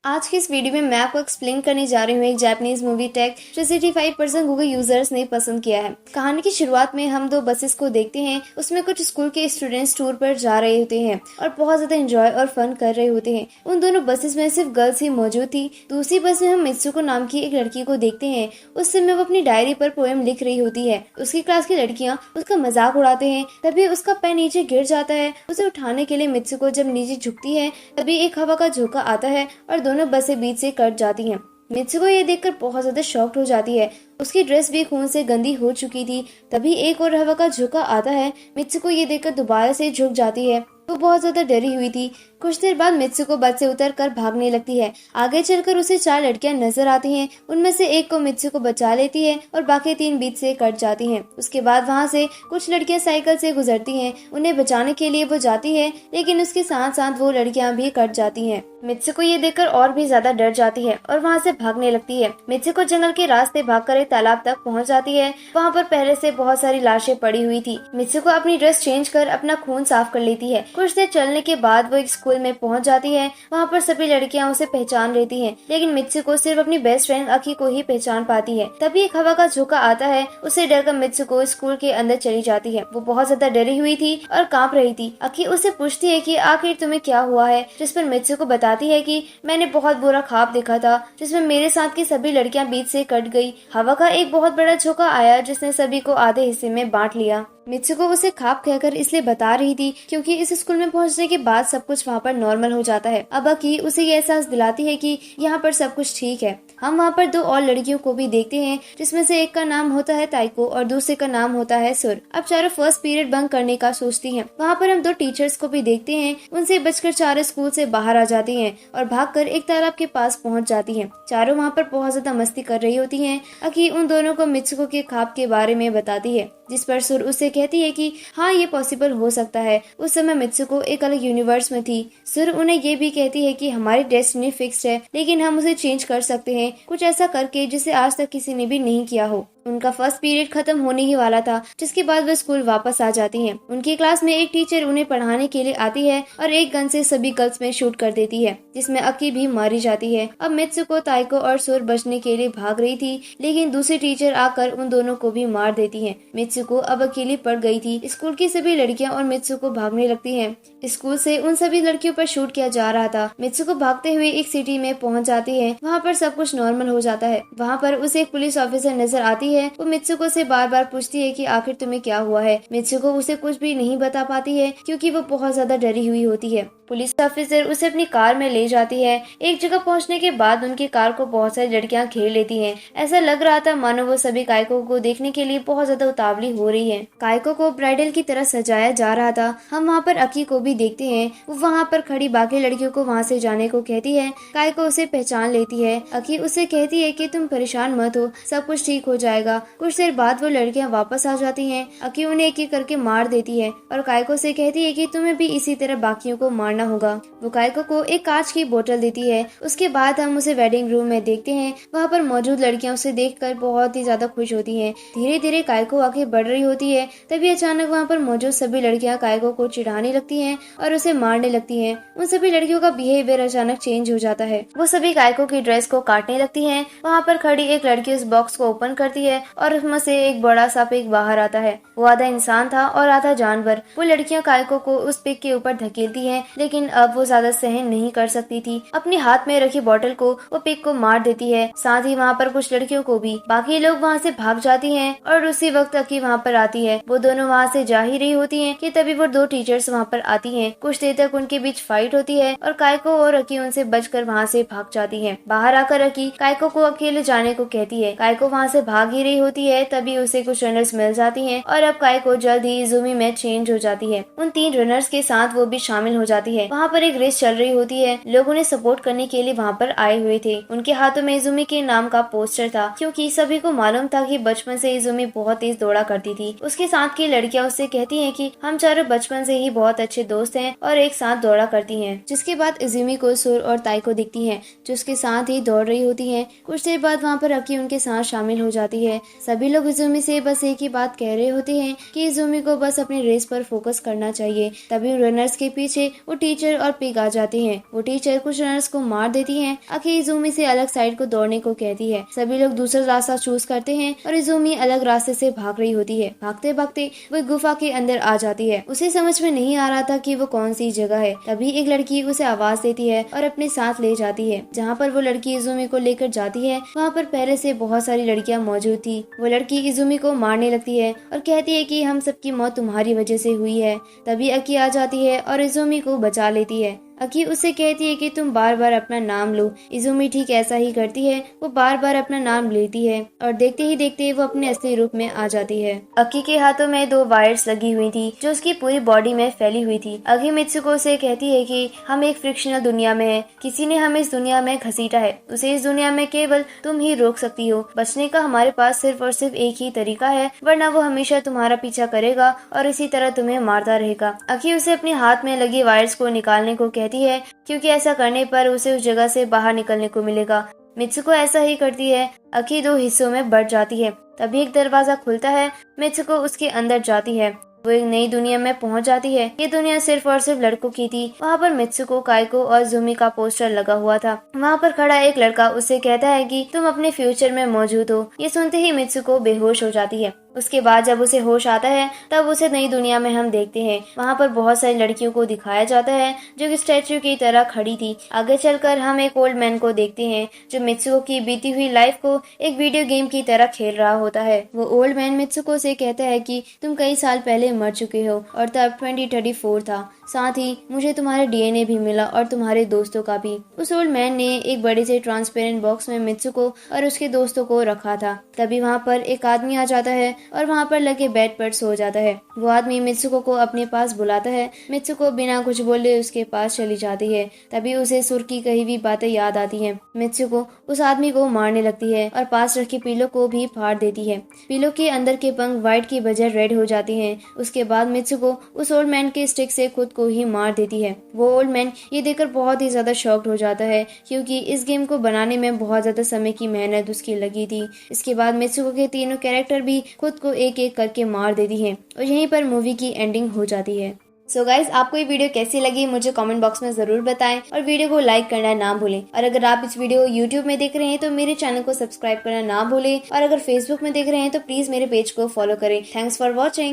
आज की इस वीडियो में मैं आपको एक्सप्लेन करने जा रही हूँ एक जापानीज मूवी टैग जो 65% गूगल यूजर्स ने पसंद किया है। कहानी की शुरुआत में हम दो बसेस को देखते हैं। उसमें कुछ स्कूल के स्टूडेंट्स टूर पर जा रहे होते हैं और बहुत ज्यादा एंजॉय और फन कर रहे होते हैं। उन दोनों बसेस में सिर्फ गर्ल्स ही मौजूद थी। दूसरी बस में हम मित्सुको नाम की एक लड़की को देखते हैं। उस समय वो अपनी डायरी पर पोएम लिख रही होती है। उसकी क्लास की लड़कियां उसका मजाक उड़ाते हैं। तभी उसका पेन नीचे गिर जाता है। उसे उठाने के लिए मित्सुको जब नीचे झुकती है तभी एक हवा का झोंका आता है और दोनों बसें बीच से कट जाती हैं। मित्सुको ये देखकर बहुत ज्यादा शॉक्ड हो जाती है। उसकी ड्रेस भी खून से गंदी हो चुकी थी। तभी एक और हवा का झोंका आता है। मित्सुको ये देखकर दोबारा से झुक जाती है। वो बहुत ज्यादा डरी हुई थी। कुछ देर बाद मित्सुको बस से उतरकर भागने लगती है। आगे चलकर उसे 4 लड़कियां नजर आती हैं। उनमें से एक को मित्सुको बचा लेती है और बाकी 3 बीच से कट जाती हैं। उसके बाद वहां से कुछ लड़कियां साइकिल से गुजरती हैं। उन्हें बचाने के लिए वो जाती है, लेकिन उसके साथ साथ वो लड़कियां भी कट जाती हैं। मित्सुको ये देखकर और भी ज्यादा डर जाती है और वहाँ से भागने लगती है। मित्सुको जंगल के रास्ते भागकर एक तालाब तक पहुँच जाती है। वहाँ पर पहले से बहुत सारी लाशें पड़ी हुई थी। मित्सुको अपनी ड्रेस चेंज कर अपना खून साफ कर लेती है। कुछ देर चलने के बाद वो एक स्कूल में पहुँच जाती है। वहाँ पर सभी लड़कियाँ उसे पहचान लेती हैं, लेकिन मित्सुको सिर्फ अपनी बेस्ट फ्रेंड अकी को ही पहचान पाती है। तभी एक हवा का झोंका आता है। उसे डरकर मित्सुको स्कूल के अंदर चली जाती है। वो बहुत ज्यादा डरी हुई थी और कांप रही थी। अकी उससे पूछती है कि आखिर तुम्हें क्या हुआ है, जिस पर मित्सुको बताती है कि मैंने बहुत बुरा ख्वाब देखा था जिसमें मेरे साथ की सभी लड़कियां बीच से कट गई। हवा का एक बहुत बड़ा झोंका आया जिसने सभी को आधे हिस्से में बांट लिया। मित्सुको उसे ख्वाब कहकर इसलिए बता रही थी क्योंकि इस स्कूल में पहुंचने के बाद सब कुछ वहाँ पर नॉर्मल हो जाता है। अब अकी उसे ये एहसास दिलाती है कि यहाँ पर सब कुछ ठीक है। हम वहाँ पर 2 और लड़कियों को भी देखते हैं, जिसमें से एक का नाम होता है ताइको और दूसरे का नाम होता है सुर। अब चारों फर्स्ट पीरियड बंक करने का सोचती हैं। वहाँ पर हम 2 टीचर्स को भी देखते हैं। उनसे बचकर चारों स्कूल से बाहर आ जाती हैं और भागकर एक तालाब के पास पहुँच जाती हैं। चारों वहाँ पर बहुत ज्यादा मस्ती कर रही होती हैं। अकी उन दोनों को मित्सुको के ख्वाब के बारे में बताती है, जिस पर सुर उसे कहती है कि हाँ ये पॉसिबल हो सकता है। उस समय मित्सुको एक अलग यूनिवर्स में थी। सुर उन्हें ये भी कहती है कि हमारी डेस्टिनी फिक्स्ड है, लेकिन हम उसे चेंज कर सकते हैं, कुछ ऐसा करके जिसे आज तक किसी ने भी नहीं किया हो। उनका फर्स्ट पीरियड खत्म होने ही वाला था, जिसके बाद वे स्कूल वापस आ जाती हैं। उनकी क्लास में एक टीचर उन्हें पढ़ाने के लिए आती है और एक गन से सभी गर्ल्स में शूट कर देती है, जिसमें अकी भी मारी जाती है। अब मित्सुको, ताइको और सुर बचने के लिए भाग रही थी, लेकिन दूसरी टीचर आकर उन दोनों को भी मार देती है। मित्सुको अब अकेली पड़ गई थी। स्कूल की सभी लड़कियां और मित्सुको भागने लगती हैं। स्कूल से उन सभी लड़कियों पर शूट किया जा रहा था। मित्सुको भागते हुए एक सिटी में पहुंच जाती है। वहाँ पर सब कुछ नॉर्मल हो जाता है। वहाँ पर उसे एक पुलिस ऑफिसर नजर आती है। वो मित्सुको से बार बार पूछती है कि आखिर तुम्हें क्या हुआ है। मित्सुको उसे कुछ भी नहीं बता पाती है क्योंकि वो बहुत ज्यादा डरी हुई होती है। पुलिस ऑफिसर उसे अपनी कार में ले जाती है। एक जगह पहुंचने के बाद उनकी कार को बहुत सारी लड़कियां घेर लेती हैं। ऐसा लग रहा था मानो वो सभी काइको को देखने के लिए बहुत ज्यादा उतावली हो रही है। काइको को ब्राइडल की तरह सजाया जा रहा था। हम वहाँ पर अकी को भी देखते हैं। वो वहाँ पर खड़ी बाकी लड़कियों को वहाँ से जाने को कहती है। काइको उसे पहचान लेती है। अकी उसे कहती है कि तुम परेशान मत हो, सब कुछ ठीक हो जाएगा। कुछ देर बाद वो लड़कियां वापस आ जाती हैं। अकी उन्हें एक एक करके मार देती है और काइको से कहती है कि तुम्हें भी इसी तरह बाकियों को मारना होगा। वो काइको को एक कांच की बोतल देती है। उसके बाद हम उसे वेडिंग रूम में देखते हैं। वहाँ पर मौजूद लड़कियां उसे देखकर बहुत ही ज्यादा खुश होती हैं। धीरे धीरे काइको आगे बढ़ रही होती है। तभी अचानक वहाँ पर मौजूद सभी लड़कियां काइको को चिढ़ाने लगती हैं और उसे मारने लगती हैं। उन सभी लड़कियों का बिहेवियर अचानक चेंज हो जाता है। वो सभी काइको की ड्रेस को काटने लगती हैं। वहाँ पर खड़ी एक लड़की उस बॉक्स को ओपन करती है और उसमें से एक बड़ा सा पिग बाहर आता है। वो आधा इंसान था और आधा जानवर। वो लड़कियां काइको को उस पिग के ऊपर धकेलती हैं, लेकिन अब वो ज्यादा सहन नहीं कर सकती थी। अपने हाथ में रखी बोतल को वो पिग को मार देती है, साथ ही वहाँ पर कुछ लड़कियों को भी। बाकी लोग वहाँ से भाग जाती हैं और उसी वक्त अकी वहाँ पर आती है। वो दोनों वहाँ से जा ही रही होती हैं कि तभी वो 2 टीचर्स वहाँ पर आती हैं। कुछ देर तक उनके बीच फाइट होती है और काइको और अकी उनसे बचकर वहाँ से भाग जाती है। बाहर आकर अकी काइको को अकेले जाने को कहती है। काइको वहाँ से भाग ही रही होती है, तभी उसे कुछ रनर्स मिल जाती हैं और अब काइको जल्द ही इजुमी में चेंज हो जाती है। उन 3 रनर्स के साथ वो भी शामिल हो जाती है। वहाँ पर एक रेस चल रही होती है। लोग उन्हें सपोर्ट करने के लिए वहाँ पर आए हुए थे। उनके हाथों में इजुमी के नाम का पोस्टर था, क्योंकि सभी को मालूम था कि बचपन से इजुमी बहुत तेज दौड़ा करती थी। उसके साथ की लड़कियां उससे कहती हैं कि हम चारों बचपन से ही बहुत अच्छे दोस्त हैं और एक साथ दौड़ा करती हैं। जिसके बाद इजुमी को सुर और ताइको दिखती हैं, जो उसके साथ ही दौड़ रही होती हैं। कुछ देर बाद वहाँ पर अकी उनके साथ शामिल हो जाती है। है। सभी लोग इजुमी से बस एक ही बात कह रहे होते हैं कि इजुमी को बस अपने रेस पर फोकस करना चाहिए। तभी रनर्स के पीछे वो टीचर और पिग आ जाते हैं। वो टीचर कुछ रनर्स को मार देती है। अकी इजुमी से अलग साइड को दौड़ने को कहती है। सभी लोग दूसरा रास्ता चूज करते हैं और इजुमी अलग रास्ते से भाग रही होती है। भागते भागते वो गुफा के अंदर आ जाती है। उसे समझ में नहीं आ रहा था कि वो कौन सी जगह है। तभी एक लड़की उसे आवाज देती है और अपने साथ ले जाती है। जहाँ पर वो लड़की इजुमी को लेकर जाती है वहाँ पर पहले से बहुत सारी लड़कियाँ मौजूद थी। वो लड़की इजुमी को मारने लगती है और कहती है कि हम सबकी मौत तुम्हारी वजह से हुई है। तभी अकी आ जाती है और इजुमी को बचा लेती है। अकी उसे कहती है कि तुम बार बार अपना नाम लो। इजुमी ठीक ऐसा ही करती है। वो बार बार अपना नाम लेती है और देखते ही देखते वो अपने असली रूप में आ जाती है। अकी के हाथों में 2 वायर्स लगी हुई थी जो उसकी पूरी बॉडी में फैली हुई थी। अकी मित्सुको से कहती है कि हम एक फ्रिक्शनल दुनिया में हैं। किसी ने हमें इस दुनिया में घसीटा है। उसे इस दुनिया में केवल तुम ही रोक सकती हो। बचने का हमारे पास सिर्फ और सिर्फ एक ही तरीका है, वरना वो हमेशा तुम्हारा पीछा करेगा और इसी तरह तुम्हें मारता रहेगा। अकी उसे अपने हाथ में लगी वायर्स को निकालने को कहती है क्योंकि ऐसा करने पर उसे उस जगह से बाहर निकलने को मिलेगा। मित्सुको ऐसा ही करती है। अकी 2 हिस्सों में बढ़ जाती है। तभी एक दरवाजा खुलता है। मित्सुको उसके अंदर जाती है। वो एक नई दुनिया में पहुंच जाती है। ये दुनिया सिर्फ और सिर्फ लड़कों की थी। वहाँ पर मित्सुको, काइको और जुमी का पोस्टर लगा हुआ था। वहाँ पर खड़ा एक लड़का उससे कहता है कि तुम अपने फ्यूचर में मौजूद हो। ये सुनते ही मित्सुको बेहोश हो जाती है। उसके बाद जब उसे होश आता है तब उसे नई दुनिया में हम देखते हैं। वहाँ पर बहुत सारी लड़कियों को दिखाया जाता है जो कि स्टैच्यू की तरह खड़ी थी। आगे चलकर हम एक ओल्ड मैन को देखते हैं जो मित्सुको की बीती हुई लाइफ को एक वीडियो गेम की तरह खेल रहा होता है। वो ओल्ड मैन मित्सुको से कहता है कि तुम कई साल पहले मर चुके हो और तब 2034 था। साथ ही मुझे तुम्हारे डीएनए भी मिला और तुम्हारे दोस्तों का भी। उस ओल्ड मैन ने एक बड़े से ट्रांसपेरेंट बॉक्स में मित्सुको और उसके दोस्तों को रखा था। तभी वहाँ पर एक आदमी आ जाता है और वहाँ पर लगे बेड पर सो जाता है। वो आदमी मित्सुको को अपने पास बुलाता है। मित्सुको बिना कुछ बोले उसके पास चली जाती है। तभी उसे सुर की कही हुई बातें याद आती हैं। मित्सुको उस आदमी को मारने लगती है और पास रखे पिलो को भी फाड़ देती है। पिलो के अंदर के पंख व्हाइट की बजाय रेड हो जाते हैं। उसके बाद मित्सुको उस ओल्ड मैन के स्टिक से खुद को ही मार देती है। वो ओल्ड मैन ये देखकर बहुत ही ज्यादा शॉक्ड हो जाता है क्योंकि इस गेम को बनाने में बहुत ज्यादा समय की मेहनत उसकी लगी थी। इसके बाद मित्सुको के तीनों कैरेक्टर भी खुद को एक एक करके मार देती हैं और यहीं पर मूवी की एंडिंग हो जाती है। सो गाइज, आपको ये वीडियो कैसी लगी मुझे कमेंट बॉक्स में जरूर बताएं और वीडियो को लाइक करना ना भूलें। और अगर आप इस वीडियो को यूट्यूब में देख रहे हैं तो मेरे चैनल को सब्सक्राइब करना ना भूलें और अगर फेसबुक में देख रहे हैं तो प्लीज मेरे पेज को फॉलो करें। Thanks for watching.